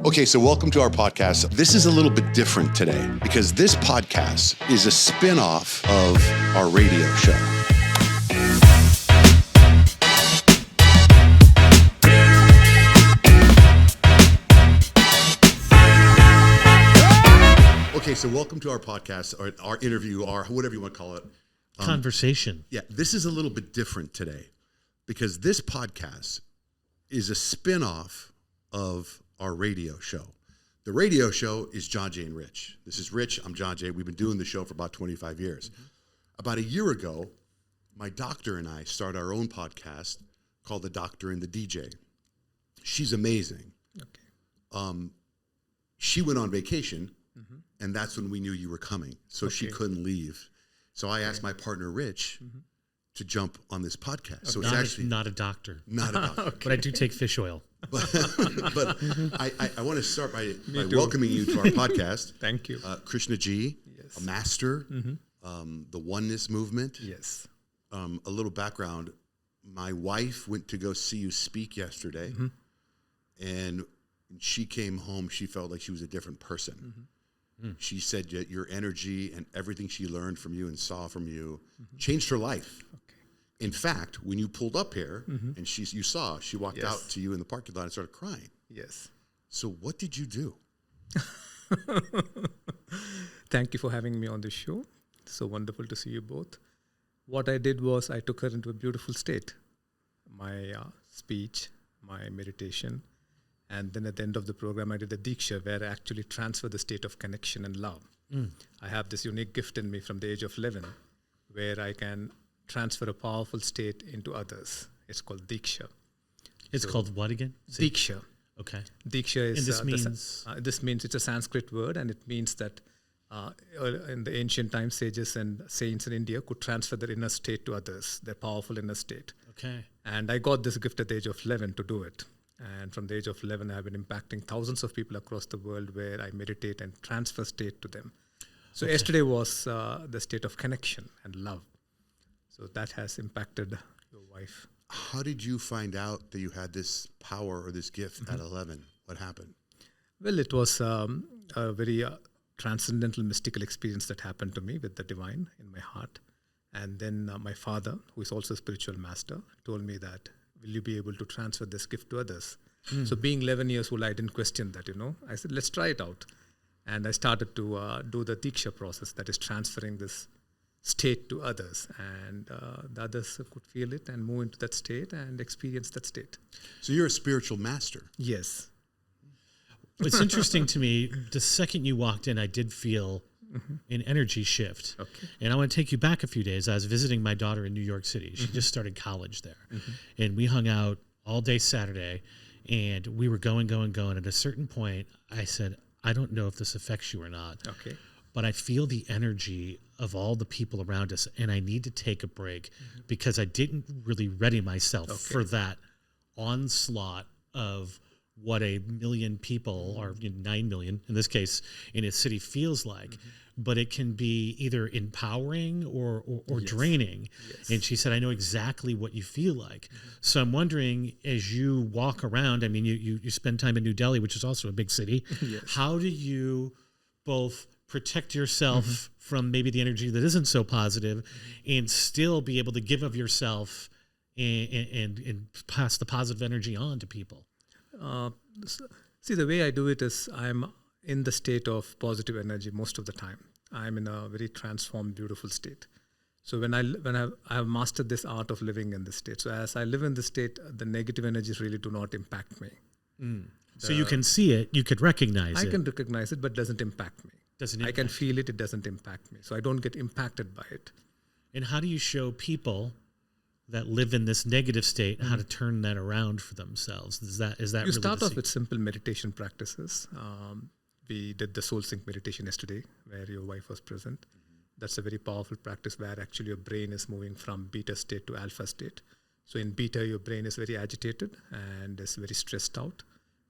Okay, so welcome to our podcast. This is a little bit different today because this podcast is a spin-off of our radio show. Okay, so welcome to our podcast, or our interview, or whatever you want to call it. Conversation. Yeah, this is a little bit different today because this podcast is a spin-off of our radio show. The radio show is Johnjay and Rich. This is Rich, I'm Johnjay. We've been doing the show for about 25 years. Mm-hmm. About a year ago, my doctor and I started our own podcast called The Doctor and the DJ. She's amazing. Okay. She went on vacation, and that's when we knew you were coming. So she couldn't leave. So I asked my partner, Rich, to jump on this podcast. Okay. So it's actually not a doctor. Not a doctor. But I do take fish oil. But I want to start by welcoming you to our podcast. Thank you. Krishnaji, a master, the oneness movement. Yes. A little background. My wife went to go see you speak yesterday, and she came home. She felt like she was a different person. She said that your energy and everything she learned from you and saw from you changed her life. Okay. In fact, when you pulled up here and you saw, she walked out to you in the parking lot and started crying. Yes. So what did you do? Thank you for having me on the show. So wonderful to see you both. What I did was I took her into a beautiful state. My speech, my meditation, and then at the end of the program, I did a Diksha where I actually transfer the state of connection and love. I have this unique gift in me from the age of 11 where I can transfer a powerful state into others. It's called Diksha. It's called what again? Diksha. Okay. Diksha is... And this means? This means it's a Sanskrit word, and it means that in the ancient times, sages and saints in India could transfer their inner state to others, their powerful inner state. Okay. And I got this gift at the age of 11 to do it. And from the age of 11, I've been impacting thousands of people across the world where I meditate and transfer state to them. So yesterday was the state of connection and love. So that has impacted your wife. How did you find out that you had this power or this gift at 11? What happened? Well, it was a very transcendental, mystical experience that happened to me with the divine in my heart. And then my father, who is also a spiritual master, told me that, will you be able to transfer this gift to others? So being 11 years old, I didn't question that, I said, let's try it out. And I started to do the Diksha process, that is transferring this state to others. And the others could feel it and move into that state and experience that state. So you're a spiritual master. Yes. It's interesting to me, the second you walked in, I did feel an energy shift. Okay. And I want to take you back a few days. I was visiting my daughter in New York City. She just started college there. And we hung out all day Saturday, and we were going. At a certain point, I said, I don't know if this affects you or not. Okay. But I feel the energy of all the people around us, and I need to take a break because I didn't really ready myself for that onslaught of what a million people, or 9 million in this case, in a city feels like. But it can be either empowering or draining. Yes. And she said, I know exactly what you feel like. So I'm wondering, as you walk around, I mean, you spend time in New Delhi, which is also a big city. How do you both protect yourself from maybe the energy that isn't so positive and still be able to give of yourself and pass the positive energy on to people? See, the way I do it is I'm in the state of positive energy most of the time. I'm in a very transformed, beautiful state. So when I have mastered this art of living in this state. So as I live in this state, the negative energies really do not impact me. So you can see it, you could recognize it. I can recognize it, but it doesn't impact me. I can feel it, it doesn't impact me. So I don't get impacted by it. And how do you show people that live in this negative state how to turn that around for themselves? Is that you really start off with simple meditation practices. We did the soul sync meditation yesterday where your wife was present. That's a very powerful practice where actually your brain is moving from beta state to alpha state. So in beta, your brain is very agitated and is very stressed out.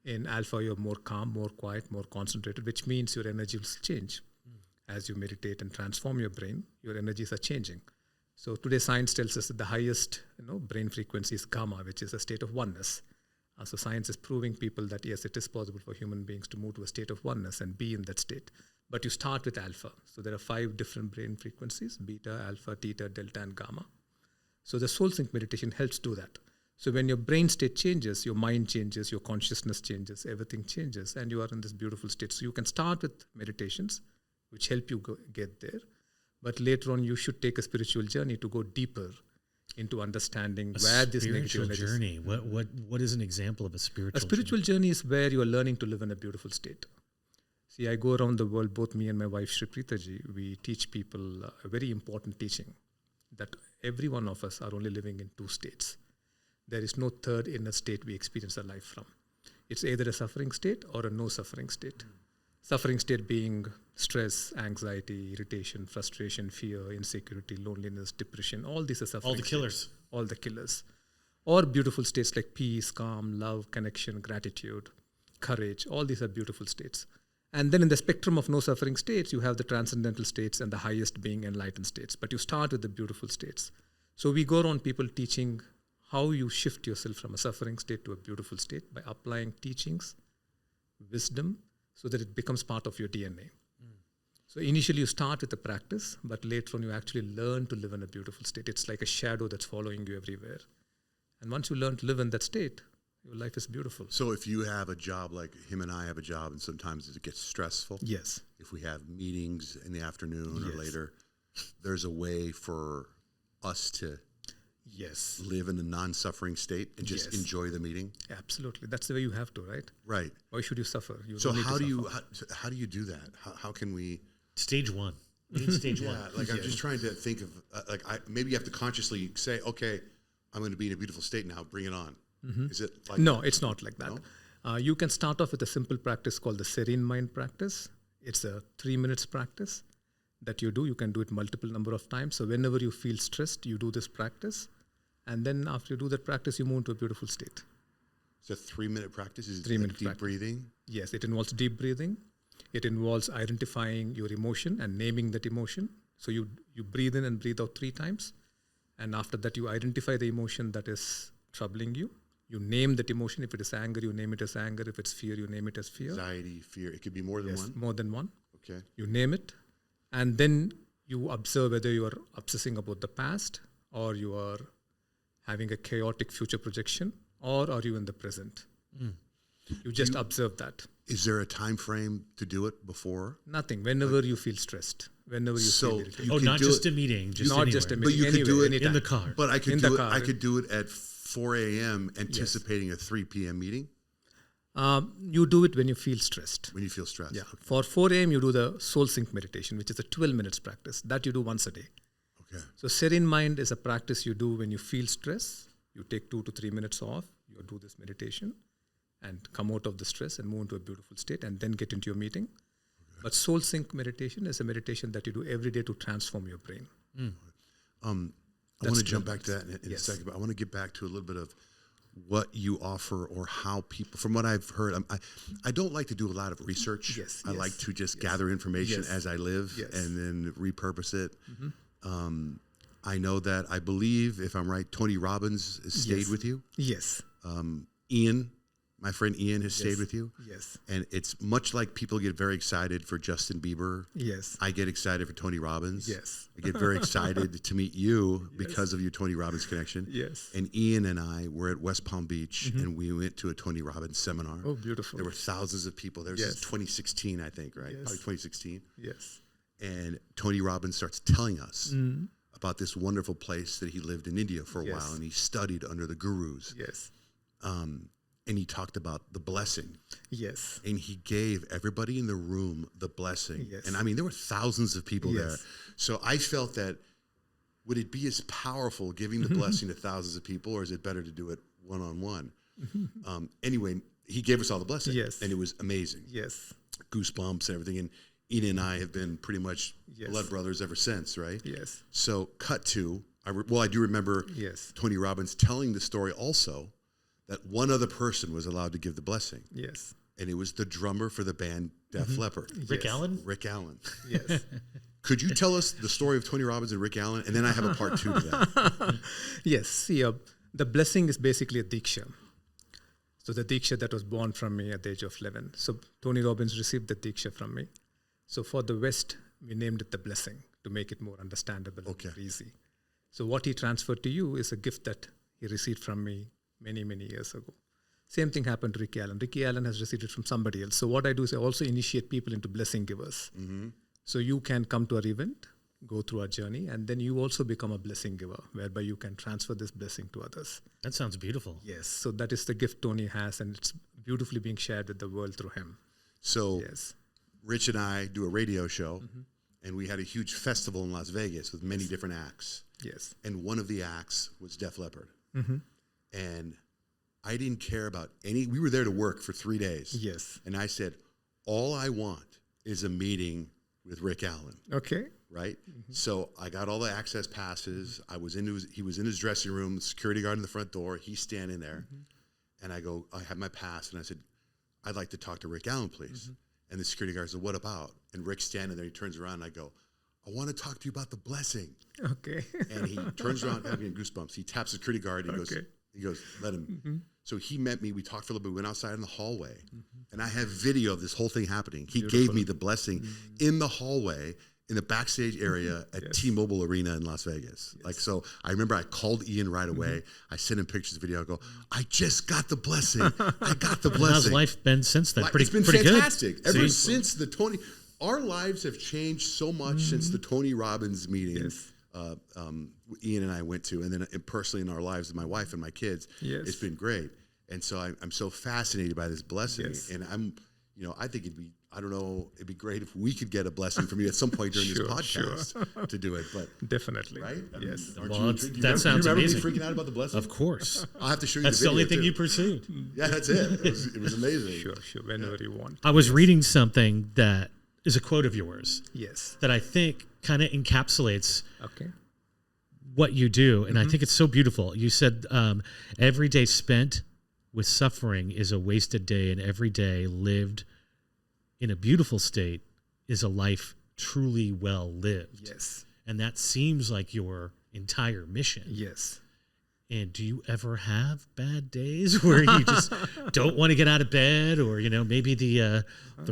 In alpha, you're more calm, more quiet, more concentrated, which means your energy will change. As you meditate and transform your brain, your energies are changing. So today science tells us that the highest brain frequency is gamma, which is a state of oneness. So science is proving people that yes, it is possible for human beings to move to a state of oneness and be in that state. But you start with alpha. So there are 5 different brain frequencies: beta, alpha, theta, delta, and gamma. So the soul sync meditation helps do that. So when your brain state changes, your mind changes, your consciousness changes, everything changes, and you are in this beautiful state. So you can start with meditations, which help you get there. But later on, you should take a spiritual journey to go deeper into understanding where this negative energy is. Journey. What is an example of a spiritual? A spiritual journey is where you are learning to live in a beautiful state. See, I go around the world, both me and my wife, Shri Preetaji, we teach people a very important teaching, that every one of us are only living in 2 states. There is no third inner state we experience our life from. It's either a suffering state or a no suffering state. Suffering state being stress, anxiety, irritation, frustration, fear, insecurity, loneliness, depression. All these are suffering All the killers. states. All the killers. Or beautiful states like peace, calm, love, connection, gratitude, courage. All these are beautiful states. And then in the spectrum of no suffering states, you have the transcendental states and the highest being enlightened states. But you start with the beautiful states. So we go around people teaching how you shift yourself from a suffering state to a beautiful state by applying teachings, wisdom, so that it becomes part of your DNA. So initially you start with the practice, but later on you actually learn to live in a beautiful state. It's like a shadow that's following you everywhere. And once you learn to live in that state, your life is beautiful. So if you have a job like him and I have a job, and sometimes it gets stressful. Yes. If we have meetings in the afternoon or Yes. later, there's a way for us to Yes. live in a non-suffering state and just Yes. enjoy the meeting. Absolutely. That's the way you have to, right? Right. Why should you suffer? You So don't need to how do suffer. how do you do that? How can we? Stage 1. We need stage 1. Yeah, like I'm just trying to think of maybe you have to consciously say, okay, I'm going to be in a beautiful state now. Bring it on. Is it like No, that? it's not like that. You can start off with a simple practice called the Serene Mind practice. It's a 3 minutes practice that you do. You can do it multiple number of times. So whenever you feel stressed, you do this practice. And then after you do that practice, you move into a beautiful state. It's a 3-minute practice. Is it 3-minute like deep practice. breathing? Yes, it involves deep breathing. It involves identifying your emotion and naming that emotion. So you breathe in and breathe out 3 times. And after that, you identify the emotion that is troubling you. You name that emotion. If it is anger, you name it as anger. If it's fear, you name it as fear. Anxiety, fear. It could be more than Yes, one. more than one. Okay. You name it. And then you observe whether you are obsessing about the past, or you are having a chaotic future projection, or are you in the present? You just observe that. Is there a time frame to do it before? Nothing. Whenever you feel stressed, whenever you So feel irritated. you Not could do just it, a meeting, just Not just a anywhere. meeting. But you could do it anytime. In the car. but I could In do the it. car. I could do it at 4 a.m. anticipating a 3 p.m. meeting You do it when you feel stressed. when you feel stressed. Yeah. For 4 a.m., you do the soul sync meditation, which is a 12 minutes practice. That you do once a day. Okay. So Serene Mind is a practice you do when you feel stress. You take 2 to 3 minutes off. You do this meditation and come out of the stress and move into a beautiful state and then get into your meeting. Okay. But soul sync meditation is a meditation that you do every day to transform your brain. I want to jump back to that in a second, but I want to get back to a little bit of what you offer or how people, from what I've heard, I don't like to do a lot of research. Yes, I like to just gather information as I live and then repurpose it. I know that, I believe, if I'm right, Tony Robbins has stayed with you. Yes. Ian, my friend Ian, has stayed with you. Yes. And it's much like people get very excited for Justin Bieber. Yes. I get excited for Tony Robbins. Yes. I get very excited to meet you because of your Tony Robbins connection. Yes. And Ian and I were at West Palm Beach and we went to a Tony Robbins seminar. Oh, beautiful. There were thousands of people. There was Yes. 2016, I think, right? Yes. Probably 2016. Yes. And Tony Robbins starts telling us about this wonderful place that he lived in India for a while and he studied under the gurus. Yes. And he talked about the blessing. Yes. And he gave everybody in the room the blessing. Yes. And I mean, there were thousands of people there. Yes. So I felt that, would it be as powerful giving the blessing to thousands of people, or is it better to do it one-on-one? Anyway, he gave us all the blessing. Yes. And it was amazing. Yes. Goosebumps and everything. And Ian and I have been pretty much blood brothers ever since, right? Yes. So cut to, I do remember Yes. Tony Robbins telling the story also that one other person was allowed to give the blessing. Yes. And it was the drummer for the band Def Leppard. Rick Yes. Allen? Rick Allen. Yes. Could you tell us the story of Tony Robbins and Rick Allen? And then I have a part 2 to that. Yes. See, the blessing is basically a diksha. So the Diksha that was born from me at the age of 11. So Tony Robbins received the Diksha from me. So for the West, we named it the blessing to make it more understandable and more easy. So what he transferred to you is a gift that he received from me many, many years ago. Same thing happened to Ricky Allen. Ricky Allen has received it from somebody else. So what I do is I also initiate people into blessing givers. So you can come to our event, go through our journey, and then you also become a blessing giver, whereby you can transfer this blessing to others. That sounds beautiful. Yes. So that is the gift Tony has, and it's beautifully being shared with the world through him. So Rich and I do a radio show, and we had a huge festival in Las Vegas with many different acts. Yes. And one of the acts was Def Leppard. And I didn't care about we were there to work for 3 days. Yes. And I said, all I want is a meeting with Rick Allen. Okay. Right? So I got all the access passes. He was in his dressing room, the security guard in the front door. He's standing there. And I have my pass. And I said, I'd like to talk to Rick Allen, please. And the security guard said, what about? And Rick's standing there. He turns around and I go, I want to talk to you about the blessing. Okay. And he turns around, having goosebumps. He taps the security guard. He goes, let him. So he met me. We talked for a little bit. We went outside in the hallway. And I have video of this whole thing happening. He gave me the blessing in the hallway in the backstage area at T-Mobile Arena in Las Vegas. Like, so I remember I called Ian right away. I sent him pictures of video. I go, I just got the blessing. I got the blessing. How's life been since then? It's been fantastic. Good. Ever since the Tony, our lives have changed so much since the Tony Robbins meeting. Ian and I went to, and then personally in our lives, my wife and my kids, it's been great. And so I'm so fascinated by this blessing. And I think it'd be great if we could get a blessing from you at some point during this podcast to do it. But definitely, right? Yes. That sounds amazing. You freaking out about the blessing? Of course. I'll have to show you. That's the only thing you pursued. Yeah, that's it. It was amazing. Sure. Whenever you want. I was reading something that is a quote of yours. Yes. That I think kind of encapsulates. Okay. What you do, and I think it's so beautiful. You said every day spent with suffering is a wasted day, and every day lived in a beautiful state is a life truly well lived. Yes. And that seems like your entire mission. Yes. And do you ever have bad days where you just don't want to get out of bed, or maybe the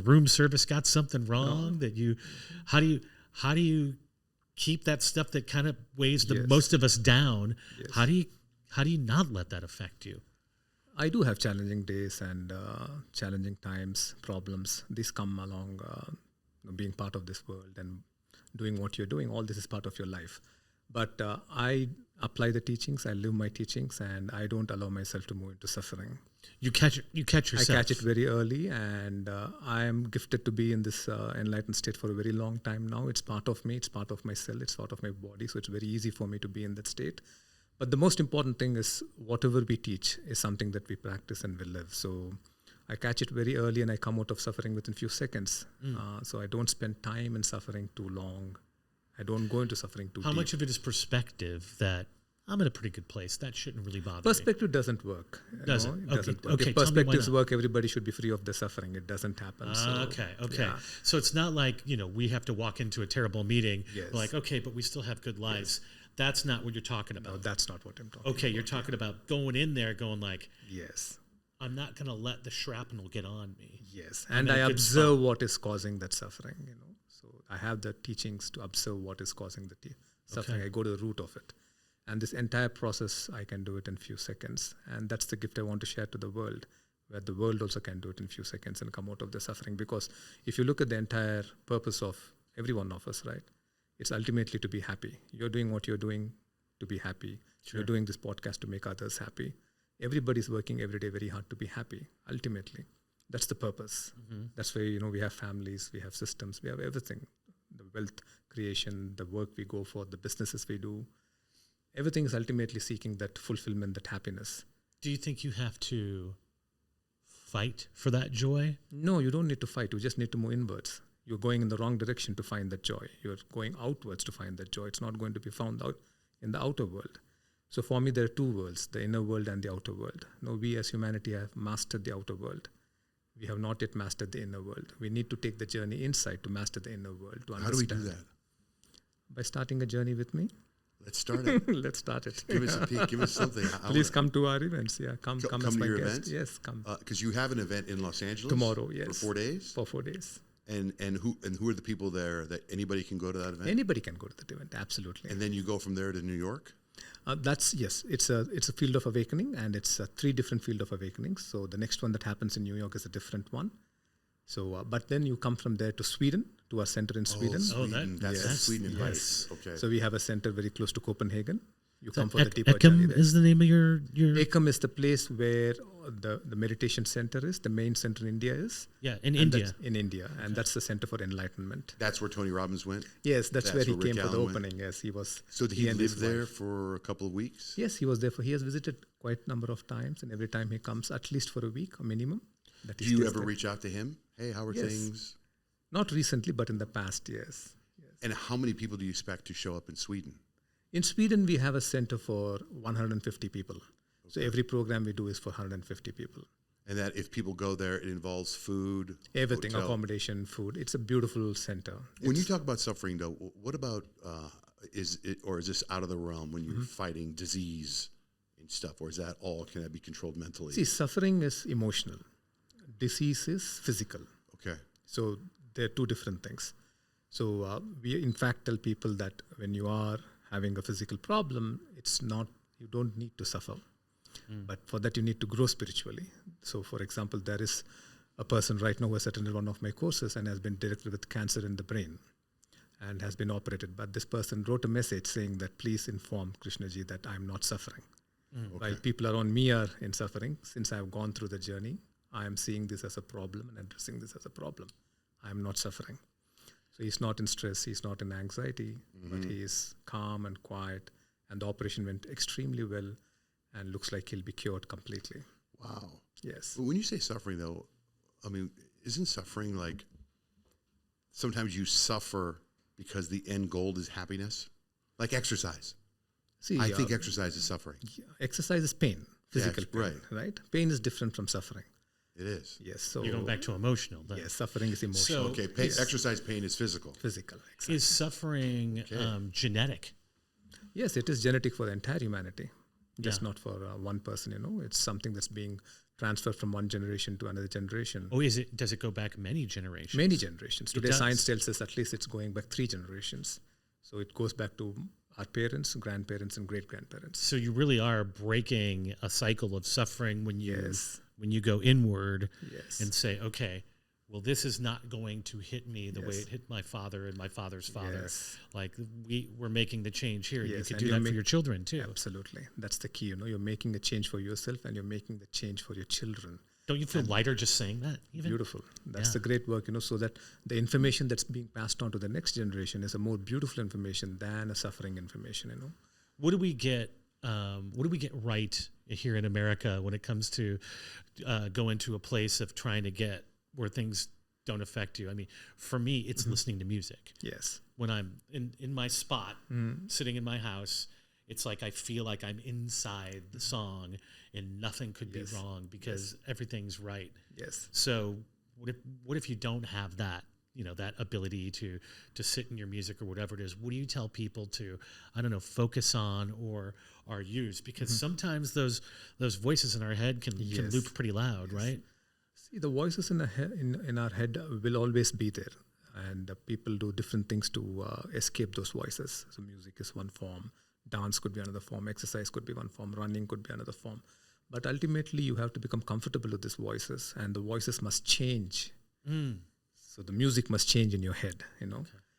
room service got something wrong that you? How do you keep that stuff that kind of weighs the most of us down? How do you not let that affect you? I do have challenging days and challenging times, problems. These come along being part of this world and doing what you're doing. All this is part of your life. But I apply the teachings, I live my teachings, and I don't allow myself to move into suffering. You catch yourself. I catch it very early, and I am gifted to be in this enlightened state for a very long time now. It's part of me, it's part of my cell, it's part of my body, so it's very easy for me to be in that state. But the most important thing is whatever we teach is something that we practice and we live. So I catch it very early, and I come out of suffering within a few seconds. So I don't spend time in suffering too long. I don't go into suffering too deep. How much of it is perspective that I'm in a pretty good place? That shouldn't really bother me. Perspective doesn't work. Doesn't? It doesn't work. Okay, if perspectives work, everybody should be free of the suffering. It doesn't happen. Okay. Yeah. So it's not like, we have to walk into a terrible meeting. We're like, okay, but we still have good lives. That's not what you're talking about. No, that's not what I'm talking about. Okay, you're talking about going in there going like, yes, I'm not going to let the shrapnel get on me. Yes, and I observe what is causing that suffering, So I have the teachings to observe what is causing the suffering. I go to the root of it. And this entire process, I can do it in a few seconds. And that's the gift I want to share to the world, where the world also can do it in a few seconds and come out of the suffering. Because if you look at the entire purpose of every one of us, right, it's ultimately to be happy. You're doing what you're doing to be happy. Sure. You're doing this podcast to make others happy. Everybody's working every day very hard to be happy, ultimately. That's the purpose. That's why, we have families, we have systems, we have everything. The wealth creation, the work we go for, the businesses we do. Everything is ultimately seeking that fulfillment, that happiness. Do you think you have to fight for that joy? No, you don't need to fight. You just need to move inwards. You're going in the wrong direction to find that joy. You're going outwards to find that joy. It's not going to be found out in the outer world. So for me, there are two worlds, the inner world and the outer world. We as humanity have mastered the outer world. We have not yet mastered the inner world. We need to take the journey inside to master the inner world. To understand. How do we do that? By starting a journey with me. Let's start it. Let's start it. Give us a peek. Give us something. Please come to our events. Yeah, come as to my your guest. events? Yes, come Because you have an event in Los Angeles tomorrow. Yes, for 4 days. For 4 days. And who are the people there that anybody can go to that event? Anybody can go to that event. Absolutely. And then you go from there to New York. Yes. It's a field of awakening, and it's 3 different field of awakenings. So the next one that happens in New York is a different one. So, but then you come from there to Sweden, to our center in Sweden. That's Sweden. Yes. Right. Okay. So we have a center very close to Copenhagen. You So come for the deeper journey there. is the name of your Ekam is the place where the meditation center is. The main center in India is. yeah in And India. that's in India, and that's the center for enlightenment. That's where Tony Robbins went. Yes, that's where he where came Rick for the Allen went. opening. Yes, he was. So did he and his live there wife. for a couple of weeks? Yes, he was there. He has visited quite a number of times, and every time he comes, at least for a week, a minimum. That he Do you stays ever there. reach out to him? Hey, how are Yes. things? Not recently, but in the past, yes. And how many people do you expect to show up in Sweden? In Sweden, we have a center for 150 people. So every program we do is for 150 people. And that if people go there, it involves food, Everything, hotel. accommodation, food. It's a beautiful center. When you talk about suffering, though, what about is this out of the realm when you're fighting disease and stuff, or is that all can that be controlled mentally? See, suffering is emotional. Disease is physical. Okay. So they're 2 different things. So we in fact tell people that when you are having a physical problem, it's not, you don't need to suffer. But for that, you need to grow spiritually. So for example, there is a person right now who has attended one of my courses and has been directed with cancer in the brain and has been operated. But this person wrote a message saying that please inform Krishnaji that I'm not suffering. While people around me are in suffering, since I've gone through the journey, I am seeing this as a problem and addressing this as a problem. I am not suffering. So he's not in stress, he's not in anxiety, but he is calm and quiet. And the operation went extremely well and looks like he'll be cured completely. Wow. Yes. But when you say suffering, though, I mean, isn't suffering like sometimes you suffer because the end goal is happiness? Like exercise. See, I think exercise is suffering. exercise is pain, physical pain, right? Pain is different from suffering. It is. Yes. So You're going back to emotional. Then. yes, suffering is emotional. So Okay, exercise pain is physical. Physical. Exactly. is suffering genetic? Yes, it is genetic for the entire humanity, just Yeah. not for one person. It's something that's being transferred from one generation to another generation. Oh, does it go back many generations? Many generations. Today, does. science tells us at least it's going back 3 generations. So it goes back to our parents, grandparents, and great grandparents. So you really are breaking a cycle of suffering when you Yes. when you go inward Yes. and say, okay, well, this is not going to hit me the way Yes. it hit my father and my father's father. Yes. Like we're making the change here. You Yes, could and do you're that for your children too. Absolutely. That's the key. You're making the change for yourself and you're making the change for your children. Don't you feel lighter just saying that? Even? Beautiful. That's Yeah. the great work, so that the information that's being passed on to the next generation is a more beautiful information than a suffering information, What do we get? What do we get right here in America when it comes to going to a place of trying to get where things don't affect you? I mean, for me, it's listening to music. Yes. When I'm in my spot, sitting in my house, it's like I feel like I'm inside the song and nothing could be wrong because everything's right. Yes. So what if you don't have that, that ability to sit in your music or whatever it is? What do you tell people to, I don't know, focus on or use? Because sometimes those voices in our head can loop pretty loud, right? See, the voices in our head will always be there. And people do different things to escape those voices. So music is one form. Dance could be another form. Exercise could be one form. Running could be another form. But ultimately, you have to become comfortable with these voices. And the voices must change. So the music must change in your head,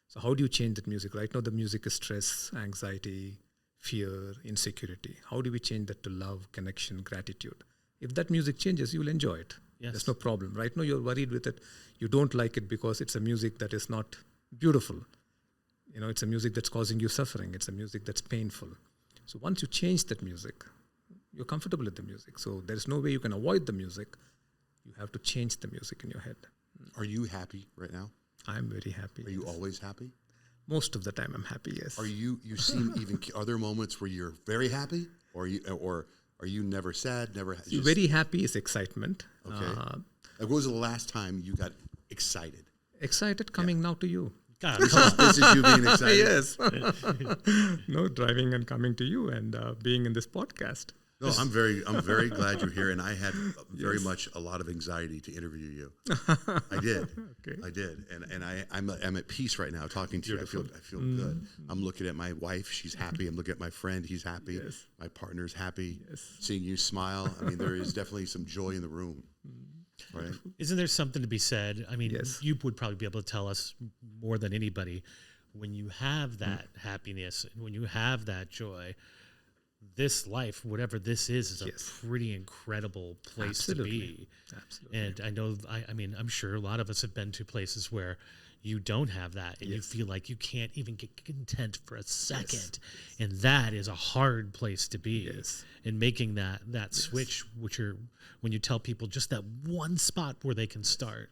So how do you change that music? Right now, the music is stress, anxiety, fear, insecurity. How do we change that to love, connection, gratitude? If that music changes, you will enjoy it. Yes. There's no problem. Right now, you're worried with it. You don't like it because it's a music that is not beautiful. It's a music that's causing you suffering. It's a music that's painful. So once you change that music, you're comfortable with the music. So there's no way you can avoid the music. You have to change the music in your head. Are you happy right now? I'm very happy. Are you always happy? Most of the time I'm happy, yes. Are you seem even, are there moments where you're very happy or are you never sad, never See, very happy is excitement. Okay. Like, when was the last time you got excited? Excited coming now to you. God, This is you being excited. Yes. No, driving and coming to you and being in this podcast. No, I'm very glad you're here, and I had very much a lot of anxiety to interview you. I did, Okay. I did, and I'm at peace right now talking to you. I feel good. I'm looking at my wife; she's happy. I'm looking at my friend; he's happy. Yes. My partner's happy. Yes. Seeing you smile, I mean, there is definitely some joy in the room, right? isn't there something to be said? I mean, Yes. you would probably be able to tell us more than anybody. When you have that happiness and when you have that joy, this life, whatever this is Yes. a pretty incredible place Absolutely. to be. Absolutely. And I know, I mean, I'm sure a lot of us have been to places where you don't have that and you Yes. feel like you can't even get content for a second. And that is a hard place to be. Yes. And making that switch, which are when you tell people just that one spot where they can start.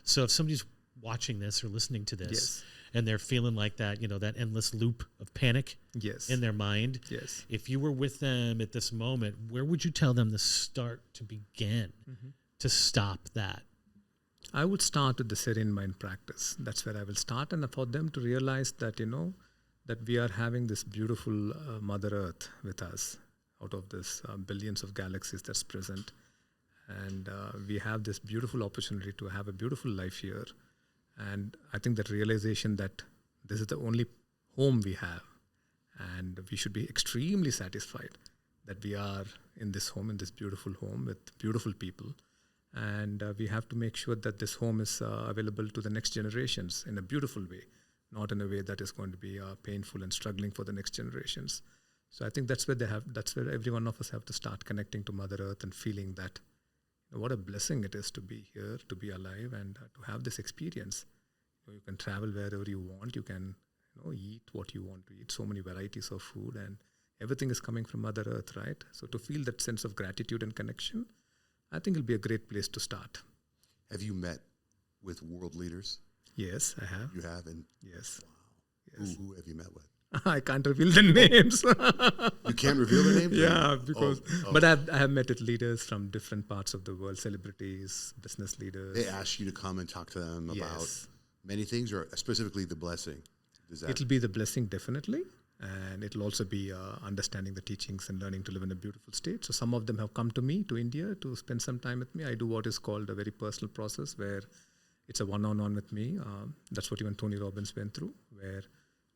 So if somebody's watching this or listening to this Yes. and they're feeling like that, that endless loop of panic Yes. in their mind, Yes. if you were with them at this moment, where would you tell them to start to begin to stop that? I would start with the Serene Mind practice. That's where I will start, and for them to realize that that we are having this beautiful Mother Earth with us, out of this billions of galaxies that's present, and we have this beautiful opportunity to have a beautiful life here. And I think that realization that this is the only home we have, and we should be extremely satisfied that we are in this home, in this beautiful home with beautiful people. And we have to make sure that this home is available to the next generations in a beautiful way, not in a way that is going to be painful and struggling for the next generations. So I think that's where every one of us have to start connecting to Mother Earth and feeling that what a blessing it is to be here, to be alive, and to have this experience. You can travel wherever you want. You can eat what you want to eat. So many varieties of food, and everything is coming from Mother Earth, right? So to feel that sense of gratitude and connection, I think it'll be a great place to start. Have you met with world leaders? Yes, I have. You have, and Yes. wow. Yes. Who have you met with? I can't reveal the names. You can't reveal the name? Yeah, because Oh. but I have met with leaders from different parts of the world, celebrities, business leaders. They ask you to come and talk to them about Yes. many things, or specifically the blessing. Does that? It'll be the blessing, definitely. And it'll also be understanding the teachings and learning to live in a beautiful state. So some of them have come to me, to India, to spend some time with me. I do what is called a very personal process where it's a one-on-one with me. That's what even Tony Robbins went through, where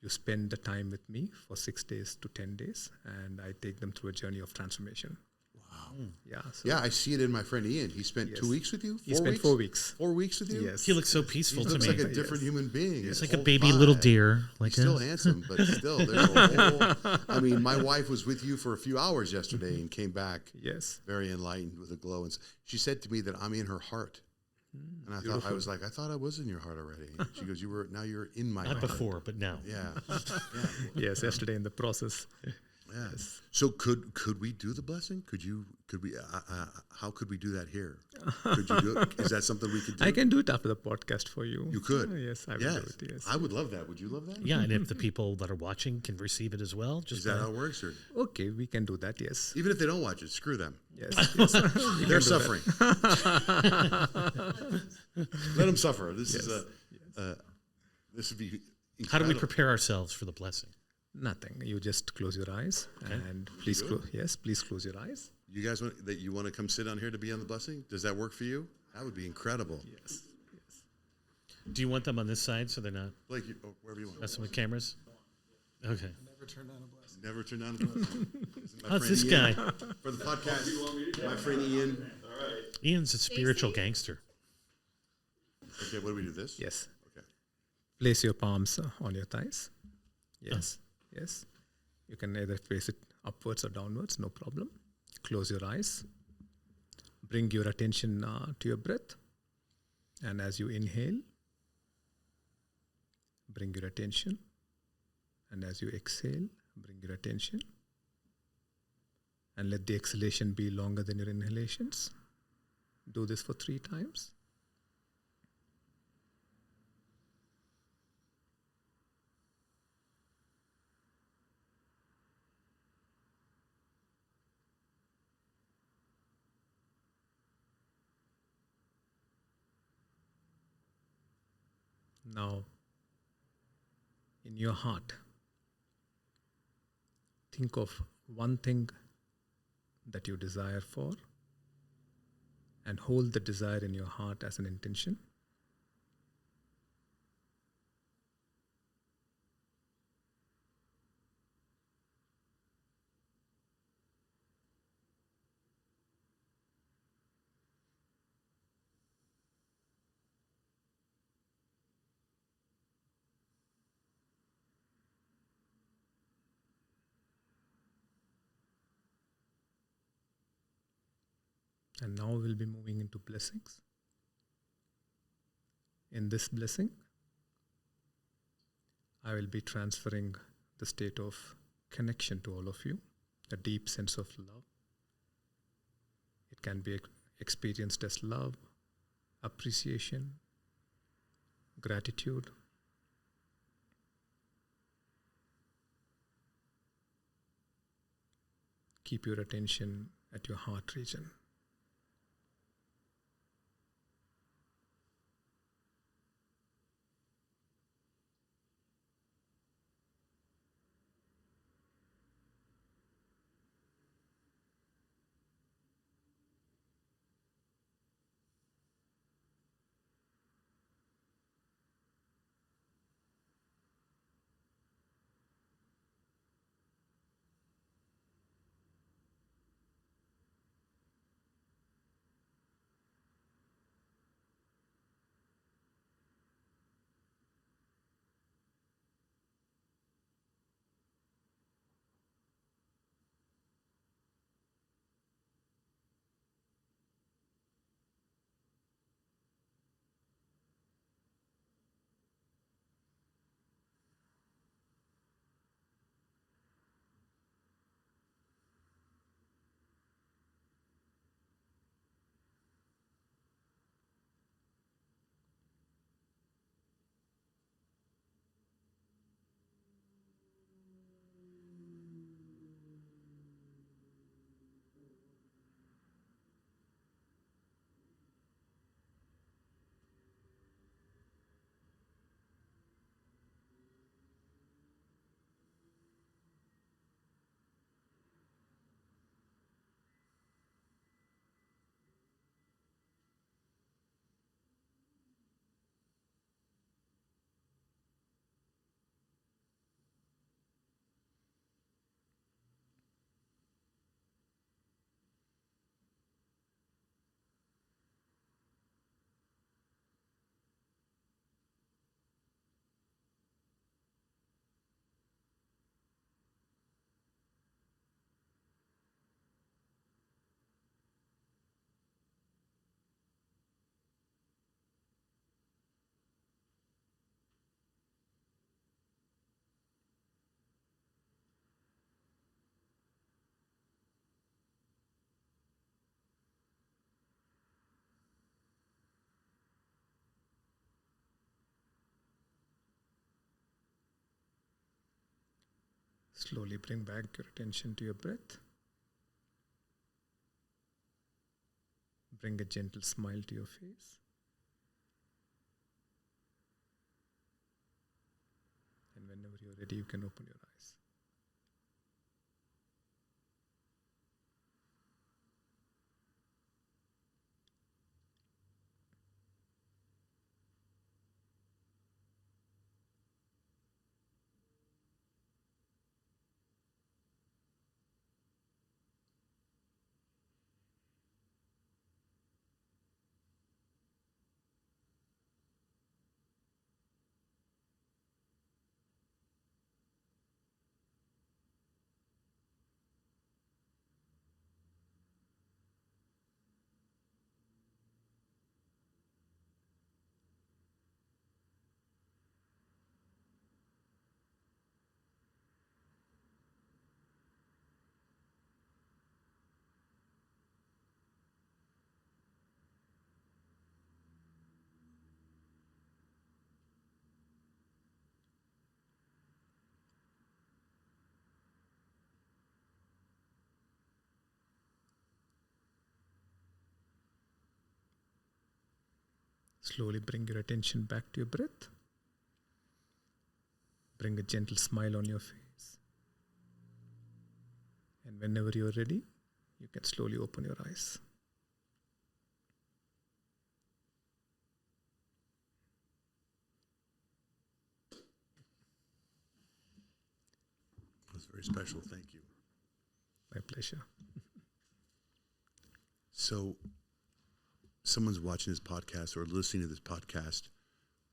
you spend the time with me for 6 days to 10 days, and I take them through a journey of transformation. Wow. Yeah. So Yeah, I see it in my friend Ian. He spent Yes. 2 weeks with you? He spent 4 weeks. 4 weeks with you? Yes. He looks so He peaceful to looks me. like a different Yes. human being. It's His like a whole baby little vibe. deer. Like He's still a, handsome, but still, there's a whole. I mean, my wife was with you for a few hours yesterday and came back Yes. very enlightened with a glow. And she said to me that I'm in her heart. And I thought I was in your heart already. She goes, now you're in my not heart. before, but now. Yeah. Yes, yesterday in the process. Yeah. So could we do the blessing? Could we? How could we do that here? Could you do it? Is that something we could do? I can do it after the podcast for you. You could. Yes, I will do it. Yes. I would love that. Would you love that? Yeah, and if the people that are watching can receive it as well, just Is that how it works? Or Okay, we can do that. Yes. even if they don't watch it, screw them. Yes. Yes. They're suffering. Let them suffer. This is this would be incredible. how do we prepare ourselves for the blessing? Nothing. You just close your eyes and please please close your eyes. You guys want to come sit on here to be on the blessing? Does that work for you? That would be incredible. Yes. Do you want them on this side so they're not Like wherever you want. messing with cameras? Okay. Never turn down a blessing. My How's friend this Ian, guy? for the podcast? My friend Ian. Ian's a spiritual gangster. Okay, what do we do? This? Yes. Okay. Place your palms on your thighs. Yes. Yes. You can either place it upwards or downwards, no problem. Close your eyes. Bring your attention to your breath. And as you inhale, bring your attention. And as you exhale, bring your attention. And let the exhalation be longer than your inhalations. Do this for 3 times. Now, in your heart, think of one thing that you desire for and hold the desire in your heart as an intention. And now we'll be moving into blessings. In this blessing, I will be transferring the state of connection to all of you, a deep sense of love. It can be experienced as love, appreciation, gratitude. Keep your attention at your heart region. Slowly bring back your attention to your breath. Bring a gentle smile to your face. And whenever you're ready, you can open your eyes. Slowly bring your attention back to your breath. Bring a gentle smile on your face. And whenever you're ready, you can slowly open your eyes. That was very special. Thank you. My pleasure. So, someone's watching this podcast or listening to this podcast.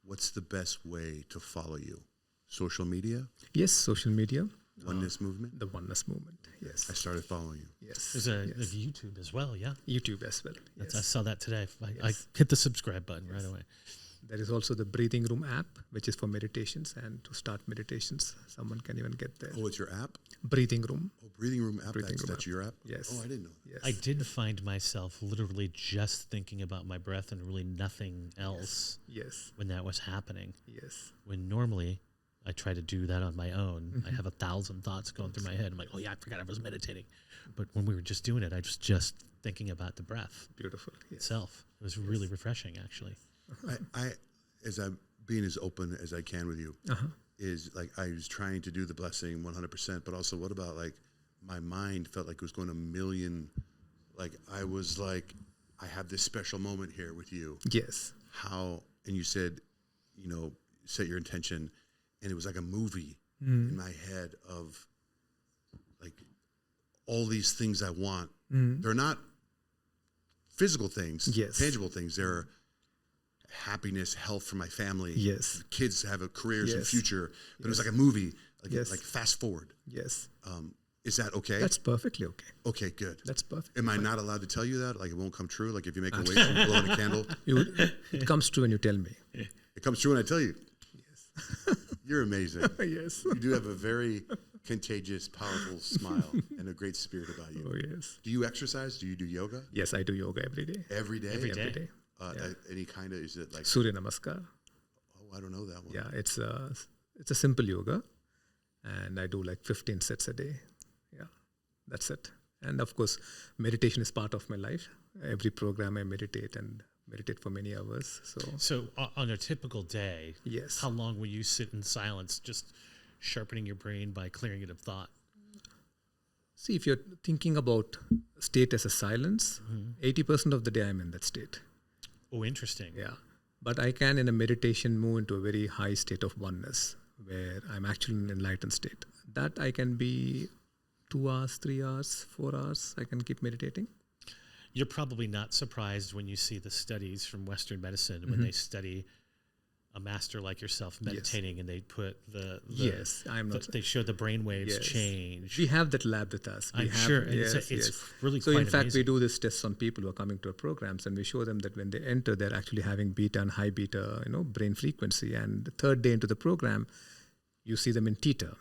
What's the best way to follow you? Social media? Yes, social media. Oneness movement? The oneness movement. Yes. I started following you. Yes. There's YouTube as well, yeah? YouTube as well. I Yes. saw that today. I Yes. hit the subscribe button right away. There is also the Breathing Room app, which is for meditations. And to start meditations, someone can even get there. Oh, it's your app? Breathing Room. Oh, Breathing Room app. Breathing Room That's app. your app? Yes. Oh, I didn't know that. Yes. I did find myself literally just thinking about my breath and really nothing else Yes. when that was happening. Yes. When normally I try to do that on my own, I have 1,000 thoughts going through my head. I'm like, oh yeah, I forgot I was meditating. But when we were just doing it, I was just thinking about the breath Beautiful. Yes. itself. It was really refreshing, actually. I as I'm being as open as I can with you, Uh-huh. is like I was trying to do the blessing 100%, but also what about like my mind felt like it was going a million, like I was like, I have this special moment here with you. Yes. How, and you said, you know, set your intention, and it was like a movie in my head of like all these things I want. They're not physical things, Yes. tangible things. They're happiness, health for my family. Yes. Kids have a careers and Yes. future. But it was Yes. like a movie, like Yes. like fast forward. Yes. Is that okay? That's perfectly okay. Okay, good. That's perfect. Am I not allowed to tell you that? Like it won't come true? Like if you make a wish and blow in a candle, It comes true when you tell me. it comes true when I tell you. You're amazing. Yes. You do have a very contagious, powerful smile and a great spirit about you. Oh, yes. Do you exercise? Do you do yoga? Yes, I do yoga every day. Every day? Every day. Every day. Any kind of, is it like, Surya Namaskar. oh, I don't know that one. Yeah, it's a simple yoga. And I do like 15 sets a day. Yeah, that's it. And of course, meditation is part of my life. Every program I meditate and meditate for many hours. So on a typical day, Yes. how long will you sit in silence, just sharpening your brain by clearing it of thought? See, if you're thinking about state as a silence, 80% of the day I'm in that state. Oh, interesting. Yeah. But I can, in a meditation, move into a very high state of oneness where I'm actually in an enlightened state. That I can be 2 hours, 3 hours, 4 hours. I can keep meditating. You're probably not surprised when you see the studies from Western medicine when they study a master like yourself meditating and they put the Yes, I'm not. they show the brain waves Yes. change. We have that lab with us. I'm sure it's really so. quite In fact, amazing. we do this test on people who are coming to our programs, and we show them that when they enter, they're actually having beta and high beta, brain frequency. And the third day into the program, you see them in theta,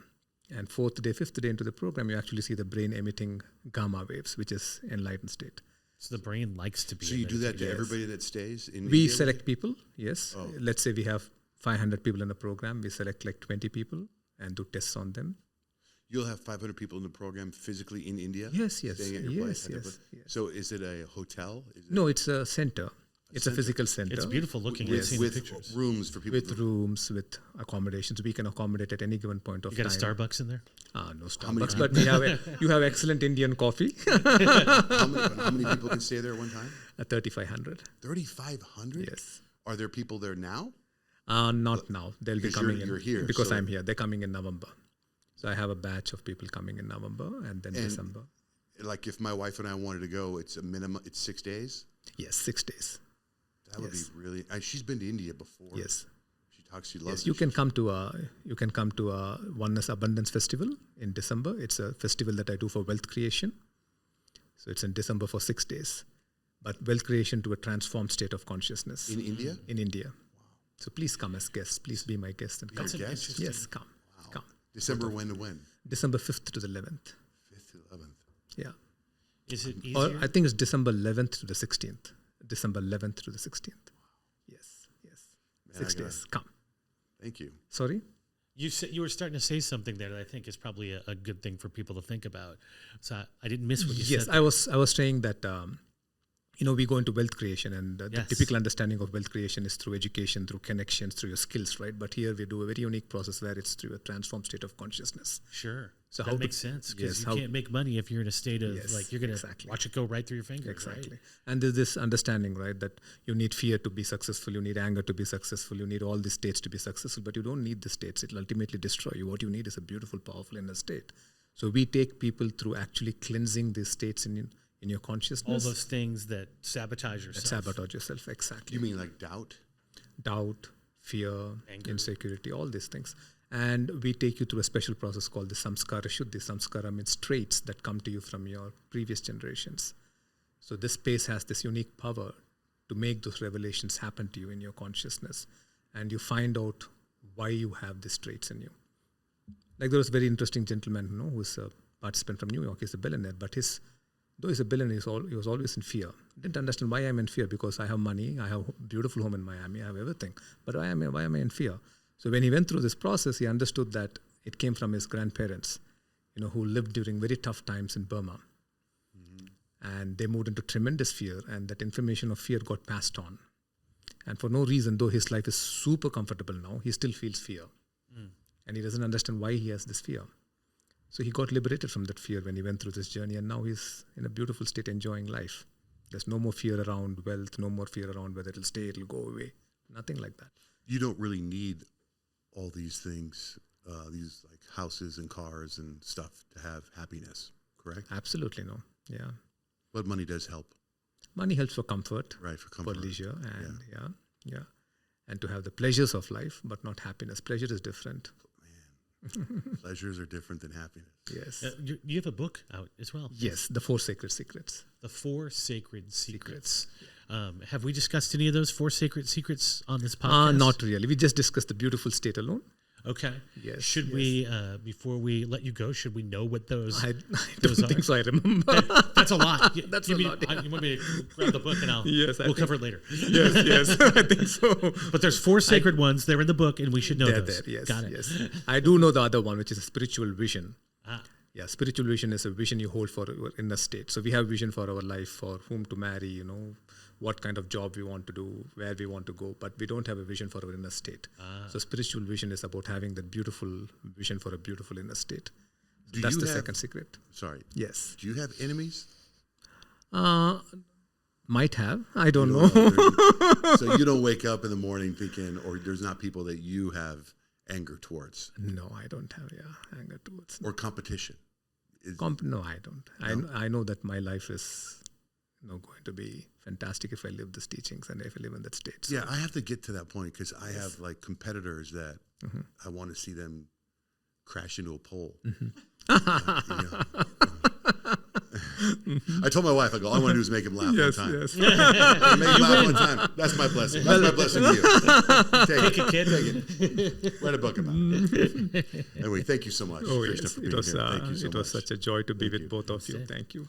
and fourth day, fifth day into the program, you actually see the brain emitting gamma waves, which is enlightened state. So the brain likes to be. So in you do that to Yes. everybody that stays in We India? select people, yes. Oh. Let's say we have 500 people in a program. We select like 20 people and do tests on them. You'll have 500 people in the program physically in India? Yes, yes, Staying at your yes, place? yes, yes. So is it a hotel? Is it No, it's a center. It's a center? physical center. It's beautiful looking. I've with, seen the with pictures. rooms for people With rooms, with accommodations. We can accommodate at any given point of You got a time. Starbucks in there? No many Starbucks, but you have excellent Indian coffee. how many people can stay there at one time? 3,500. 3,500? Yes. Are there people there now? Not now. They'll be Because coming you're in here, because so- I'm here. They're coming in November. So I have a batch of people coming in November and then December. Like if my wife and I wanted to go, it's a minimum. It's 6 days. Yes, 6 days. That would Yes. be really. She's been to India before. Yes. She talks. She loves. Yes, you can come to a Oneness Abundance Festival in December. It's a festival that I do for wealth creation. So it's in December for 6 days. But wealth creation to a transformed state of consciousness in India. in India. So please come as guests. Please be my guest and come. That's an guest? interesting. Yes, come. Come. December when to when? December 5th to the 11th. 5th to 11th. Yeah. Is it Or easier? I think it's December 11th to the 16th. December 11th to the 16th. Yes, yes. Man, 6 I gotta- days. Come. Thank you. Sorry? You were starting to say something there that I think is probably a good thing for people to think about. So I didn't miss what you Yes, said. I was saying that we go into wealth creation, and the Yes. typical understanding of wealth creation is through education, through connections, through your skills, right? But here we do a very unique process where it's through a transformed state of consciousness. Sure. So that how to- makes sense because yes, you how- can't make money if you're in a state of Yes, like you're going to exactly. watch it go right through your fingers. Exactly. Right? And there's this understanding, right, that you need fear to be successful, you need anger to be successful, you need all these states to be successful, but you don't need the states. It'll ultimately destroy you. What you need is a beautiful, powerful inner state. So we take people through actually cleansing these states in your All consciousness. those things that sabotage yourself. that sabotage yourself, exactly. You mean like doubt? Doubt, fear, Anger. insecurity, all these things. And we take you through a special process called the samskara shuddhi. Samskara means traits that come to you from your previous generations. So this space has this unique power to make those revelations happen to you in your consciousness. And you find out why you have these traits in you. Like there was a very interesting gentleman, who's a participant from New York. He's a billionaire, but though he's a billionaire, he was always in fear. Didn't understand why I'm in fear, because I have money, I have a beautiful home in Miami, I have everything. But why am I in fear? So when he went through this process, he understood that it came from his grandparents, who lived during very tough times in Burma. And they moved into tremendous fear, and that information of fear got passed on. And for no reason, though his life is super comfortable now, he still feels fear. And he doesn't understand why he has this fear. So he got liberated from that fear when he went through this journey, and now he's in a beautiful state enjoying life. There's no more fear around wealth, no more fear around whether it'll stay, it'll go away. Nothing like that. You don't really need all these things, these like houses and cars and stuff to have happiness, correct? Absolutely no. Yeah. But money does help, Money helps for comfort, right? For for comfort. leisure, and yeah. And to have the pleasures of life, but not happiness. Pleasure is different. Pleasures are different than happiness. Yes. You have a book out as well. Yes, the 4 sacred secrets. The 4 Sacred Secrets. Have we discussed any of those 4 sacred secrets on this podcast? Not really. We just discussed the beautiful state alone. Okay. Yes, Should we, before we let you go, should we know what those? I Those don't think are- so. I remember. That's a lot. That's Give a me- lot, yeah. You want me to grab the book and Yes, we'll cover it later. yes, I think so. But there's 4 sacred ones. They're in the book, and we should know They're those. there. Yes, Got it. yes. I do know the other one, which is a spiritual vision. Ah, Yeah, spiritual vision is a vision you hold for your inner state. So we have vision for our life, for whom to marry, what kind of job we want to do, where we want to go, but we don't have a vision for our inner state. So spiritual vision is about having that beautiful vision for a beautiful inner state. Do That's you the have- second secret. Sorry. Yes. Do you have enemies? Might have. I don't You know. don't- so you don't wake up in the morning thinking, or there's not people that you have anger towards No, I don't have anger towards. or competition. No, I don't. I know that my life is going to be fantastic if I live these teachings and if I live in that state. So Yeah, I have to get to that point because I have like competitors that I want to see them crash into a pole. I told my wife, I go, all I want to do is make him laugh one time. yes. Make him laugh one time. That's my blessing. That's my blessing to you. Take it, kid. Take it. Write a book about it. Anyway, thank you so much, Oh, Krishna, yes. for being It was, here. Thank you so it much. was such a joy to be Thank with you. both of you. it. Thank you.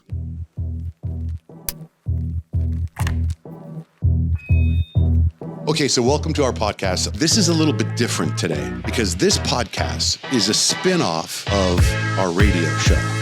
Okay, so welcome to our podcast. This is a little bit different today because this podcast is a spin-off of our radio show.